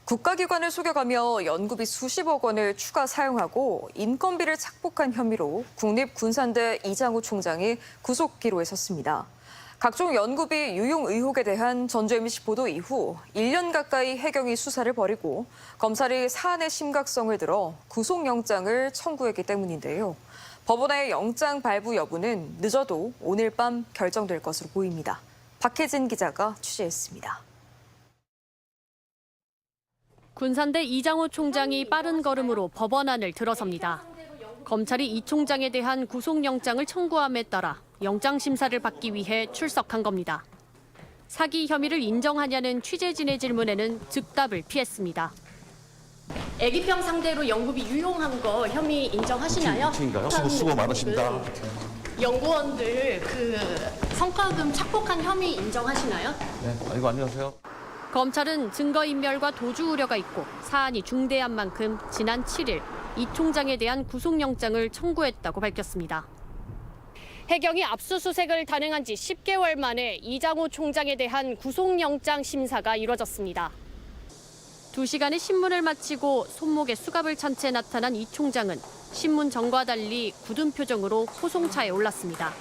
국가기관을 속여가며 연구비 수십억 원을 추가 사용하고 인건비를 착복한 혐의로 국립군산대 이장우 총장이 구속 기로에 섰습니다. 각종 연구비 유용 의혹에 대한 전주 MBC 보도 이후 1년 가까이 해경이 수사를 벌이고 검찰이 사안의 심각성을 들어 구속영장을 청구했기 때문인데요. 법원의 영장 발부 여부는 늦어도 오늘 밤 결정될 것으로 보입니다. 박혜진 기자가 취재했습니다. 군산대 이장우 총장이 빠른 걸음으로 법원안을 들어섭니다. 검찰이 이 총장에 대한 구속영장을 청구함에 따라 영장 심사를 받기 위해 출석한 겁니다. 사기 혐의를 인정하냐는 취재진의 질문에는 즉답을 피했습니다. 애기병 상대로 연구비 유용한 거 혐의 인정하시나요? 수고 많으십니다. 연구원들 성과금 착복한 혐의 인정하시나요? 네, 아이고 안녕하세요. 검찰은 증거인멸과 도주 우려가 있고 사안이 중대한 만큼 지난 7일 이 총장에 대한 구속영장을 청구했다고 밝혔습니다. 해경이 압수수색을 단행한 지 10개월 만에 이장우 총장에 대한 구속영장 심사가 이뤄졌습니다. 2시간의 신문을 마치고 손목에 수갑을 찬 채 나타난 이 총장은 신문 전과 달리 굳은 표정으로 호송차에 올랐습니다.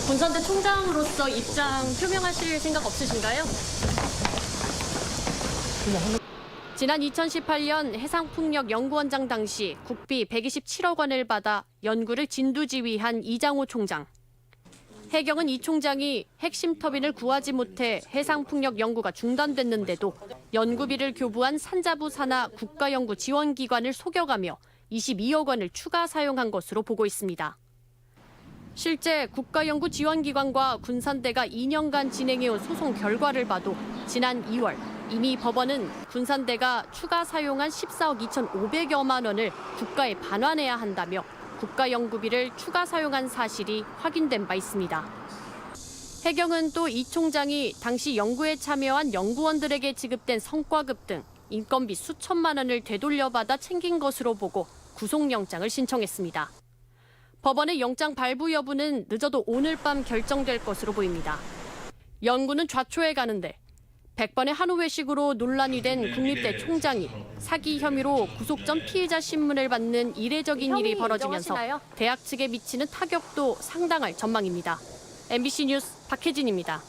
군산대 총장으로서 입장 표명하실 생각 없으신가요? 지난 2018년 해상풍력연구원장 당시 국비 127억 원을 받아 연구를 진두지휘한 이장우 총장. 해경은 이 총장이 핵심 터빈을 구하지 못해 해상풍력 연구가 중단됐는데도 연구비를 교부한 산자부 산하 국가연구지원기관을 속여가며 22억 원을 추가 사용한 것으로 보고 있습니다. 실제 국가연구지원기관과 군산대가 2년간 진행해온 소송 결과를 봐도 지난 2월 이미 법원은 군산대가 추가 사용한 14억 2,500여만 원을 국가에 반환해야 한다며 국가연구비를 추가 사용한 사실이 확인된 바 있습니다. 해경은 또 이 총장이 당시 연구에 참여한 연구원들에게 지급된 성과급 등 인건비 수천만 원을 되돌려받아 챙긴 것으로 보고 구속영장을 신청했습니다. 법원의 영장 발부 여부는 늦어도 오늘 밤 결정될 것으로 보입니다. 연구는 좌초해 가는데 100번의 한우 회식으로 논란이 된 국립대 총장이 사기 혐의로 구속 전 피의자 신문을 받는 이례적인 일이 벌어지면서 대학 측에 미치는 타격도 상당할 전망입니다. MBC 뉴스 박혜진입니다.